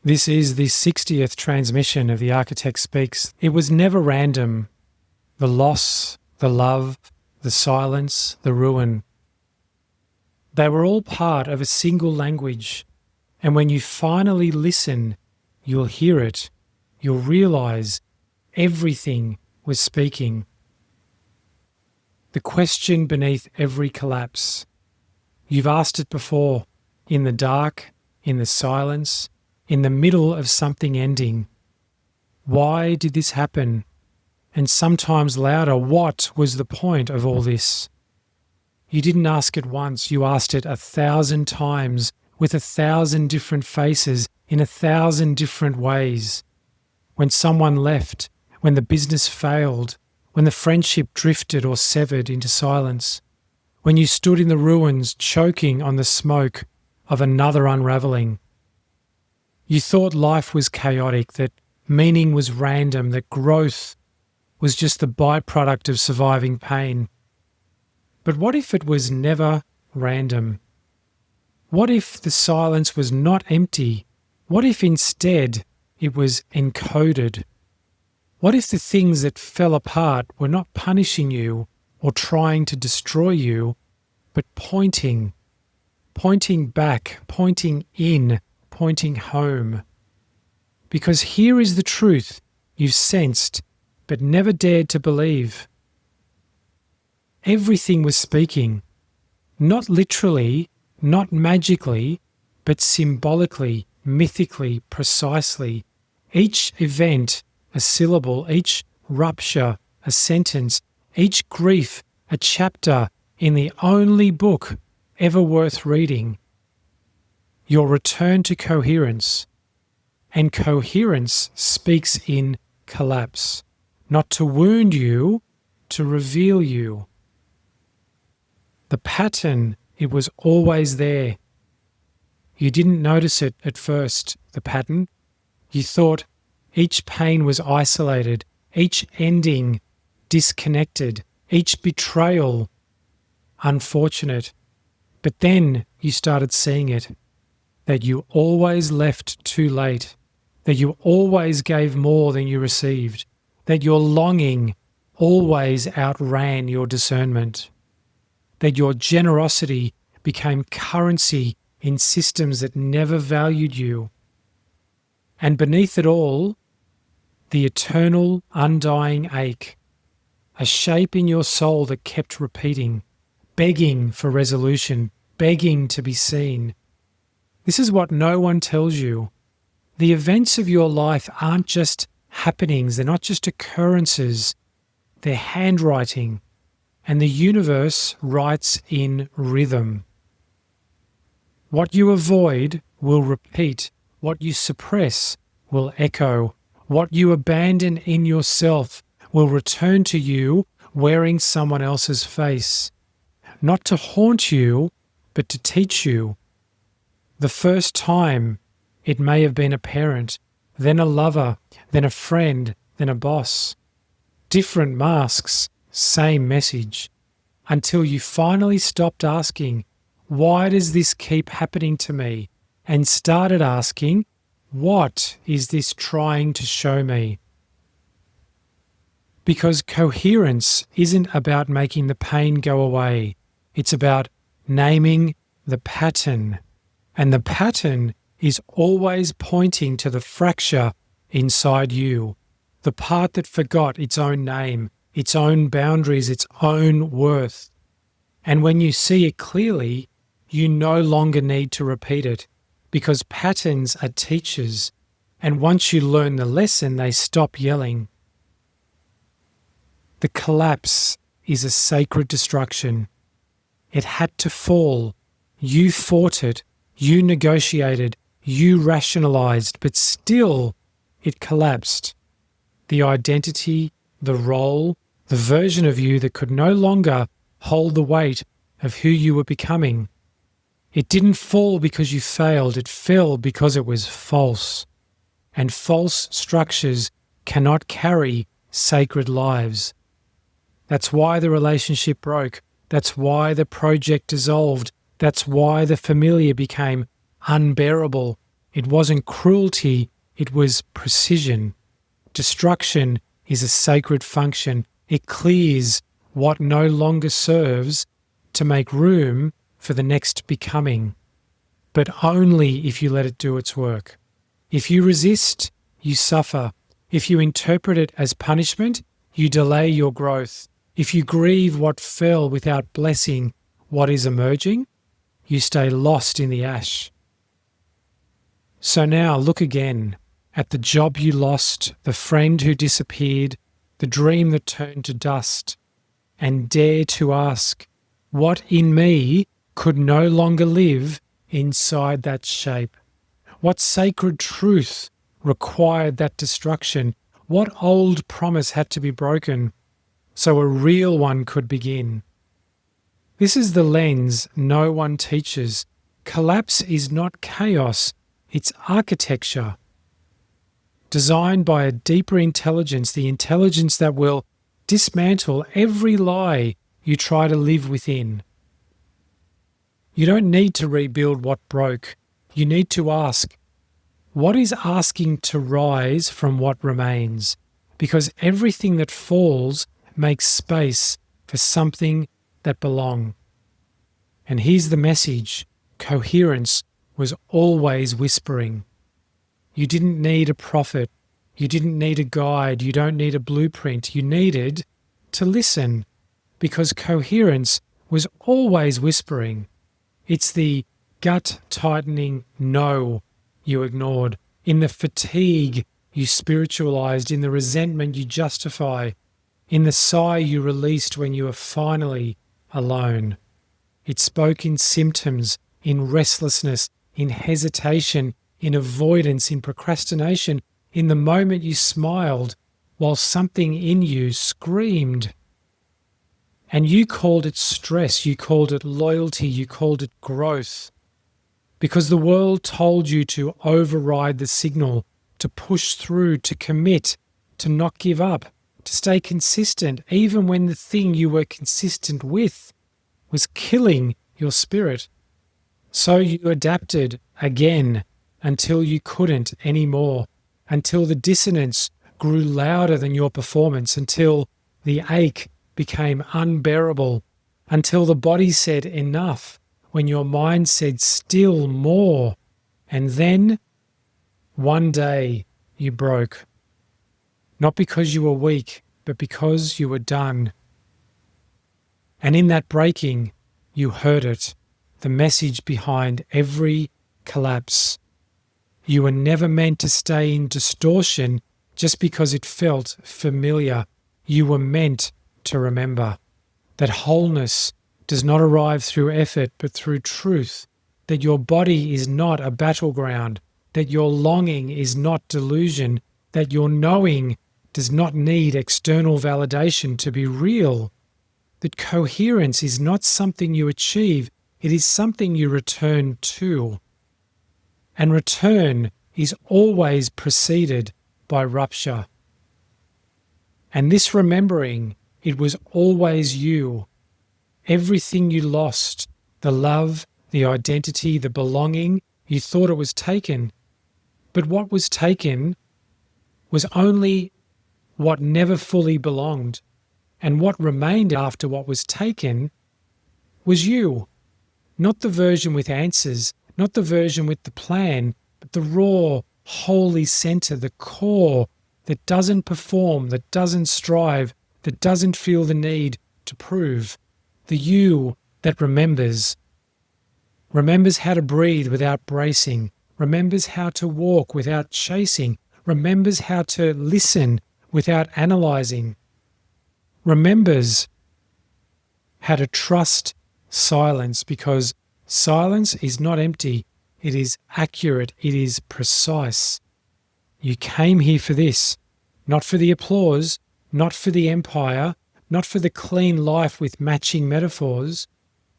This is the 60th transmission of The Architect Speaks. It was never random. The loss, the love, the silence, the ruin. They were all part of a single language. And when you finally listen, you'll hear it. You'll realize everything was speaking. The question beneath every collapse. You've asked it before, in the dark, in the silence, in the middle of something ending. Why did this happen? And sometimes louder, what was the point of all this? You didn't ask it once, you asked it 1,000 times, with 1,000 different faces, in 1,000 different ways. When someone left, when the business failed, when the friendship drifted or severed into silence, when you stood in the ruins choking on the smoke of another unravelling. You thought life was chaotic, that meaning was random, that growth was just the byproduct of surviving pain. But what if it was never random? What if the silence was not empty? What if instead it was encoded? What if the things that fell apart were not punishing you or trying to destroy you, but pointing back, pointing in, pointing home? Because here is the truth you've sensed but never dared to believe. Everything was speaking, not literally, not magically, but symbolically, mythically, precisely. Each event, a syllable, each rupture, a sentence, each grief, a chapter in the only book ever worth reading. Your return to coherence. And coherence speaks in collapse, not to wound you, to reveal you. The pattern, it was always there. You didn't notice it at first, the pattern. You thought each pain was isolated, each ending disconnected, each betrayal unfortunate. But then you started seeing it, that you always left too late, that you always gave more than you received, that your longing always outran your discernment, that your generosity became currency in systems that never valued you. And beneath it all, the eternal, undying ache, a shape in your soul that kept repeating, begging for resolution, begging to be seen. This is what no one tells you. The events of your life aren't just happenings, they're not just occurrences, they're handwriting, and the universe writes in rhythm. What you avoid will repeat, what you suppress will echo, what you abandon in yourself will return to you wearing someone else's face, not to haunt you, but to teach you. The first time, it may have been a parent, then a lover, then a friend, then a boss. Different masks, same message, until you finally stopped asking, why does this keep happening to me? And started asking, what is this trying to show me? Because coherence isn't about making the pain go away. It's about naming the pattern. And the pattern is always pointing to the fracture inside you, the part that forgot its own name, its own boundaries, its own worth. And when you see it clearly, you no longer need to repeat it, because patterns are teachers, and once you learn the lesson, they stop yelling. The collapse is a sacred destruction. It had to fall. You fought it. You negotiated. You rationalized, but still it collapsed. The identity, the role, the version of you that could no longer hold the weight of who you were becoming. It didn't fall because you failed. It fell because it was false. And false structures cannot carry sacred lives. That's why the relationship broke. That's why the project dissolved. That's why the familiar became unbearable. It wasn't cruelty, it was precision. Destruction is a sacred function. It clears what no longer serves to make room for the next becoming, but only if you let it do its work. If you resist, you suffer. If you interpret it as punishment, you delay your growth. If you grieve what fell without blessing what is emerging, you stay lost in the ash. So now look again at the job you lost, the friend who disappeared, the dream that turned to dust, and dare to ask, what in me could no longer live inside that shape? What sacred truth required that destruction? What old promise had to be broken so a real one could begin? This is the lens no one teaches. Collapse is not chaos, it's architecture. Designed by a deeper intelligence, the intelligence that will dismantle every lie you try to live within. You don't need to rebuild what broke. You need to ask, what is asking to rise from what remains? Because everything that falls makes space for something that belongs. And here's the message. Coherence was always whispering. You didn't need a prophet. You didn't need a guide. You don't need a blueprint. You needed to listen, because coherence was always whispering. It's the gut-tightening no you ignored, in the fatigue you spiritualized, in the resentment you justify, in the sigh you released when you were finally alone. It spoke in symptoms, in restlessness, in hesitation, in avoidance, in procrastination, in the moment you smiled while something in you screamed. And you called it stress, you called it loyalty, you called it growth. Because the world told you to override the signal, to push through, to commit, to not give up, to stay consistent, even when the thing you were consistent with was killing your spirit. So you adapted again until you couldn't anymore, until the dissonance grew louder than your performance, until the ache became unbearable, until the body said enough when your mind said still more. And then one day you broke. Not because you were weak, but because you were done. And in that breaking, you heard it, the message behind every collapse. You were never meant to stay in distortion just because it felt familiar. You were meant to remember that wholeness does not arrive through effort but through truth, that your body is not a battleground, that your longing is not delusion, that your knowing does not need external validation to be real, that coherence is not something you achieve, it is something you return to. And return is always preceded by rupture. And this remembering, it was always you. Everything you lost, the love, the identity, the belonging, you thought it was taken. But what was taken was only what never fully belonged. And what remained after what was taken was you. Not the version with answers, not the version with the plan, but the raw, holy center, the core that doesn't perform, that doesn't strive, that doesn't feel the need to prove. The you that remembers how to breathe without bracing, remembers how to walk without chasing, remembers how to listen without analyzing, remembers how to trust silence, because silence is not empty, it is accurate, it is precise. You came here for this, not for the applause, not for the empire, not for the clean life with matching metaphors.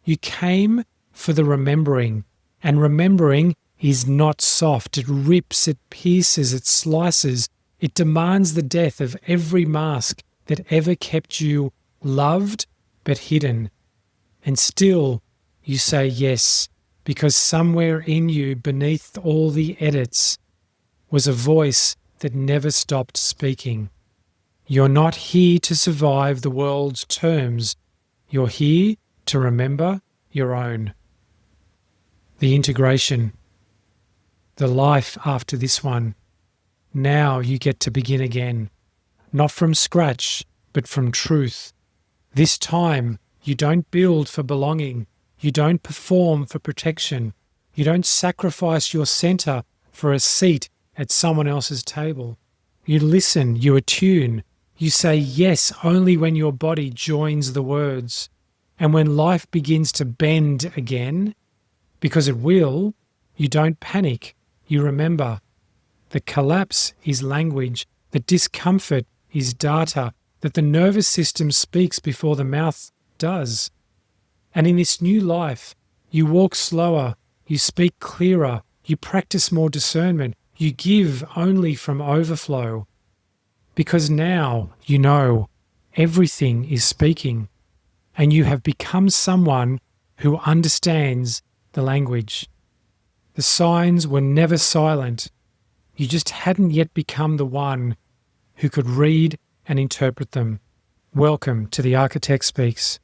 You came for the remembering, and remembering is not soft. It rips, it pierces, it slices. It demands the death of every mask that ever kept you loved but hidden. And still you say yes, because somewhere in you, beneath all the edits, was a voice that never stopped speaking. You're not here to survive the world's terms. You're here to remember your own. The integration. The life after this one. Now you get to begin again. Not from scratch, but from truth. This time, you don't build for belonging. You don't perform for protection. You don't sacrifice your center for a seat at someone else's table. You listen, you attune. You say yes only when your body joins the words. And when life begins to bend again, because it will, you don't panic. You remember. The collapse is language. The discomfort is data that the nervous system speaks before the mouth does. And in this new life, you walk slower, you speak clearer, you practice more discernment, you give only from overflow. Because now you know everything is speaking, and you have become someone who understands the language. The signs were never silent. You just hadn't yet become the one who could read and interpret them. Welcome to The Architect Speaks.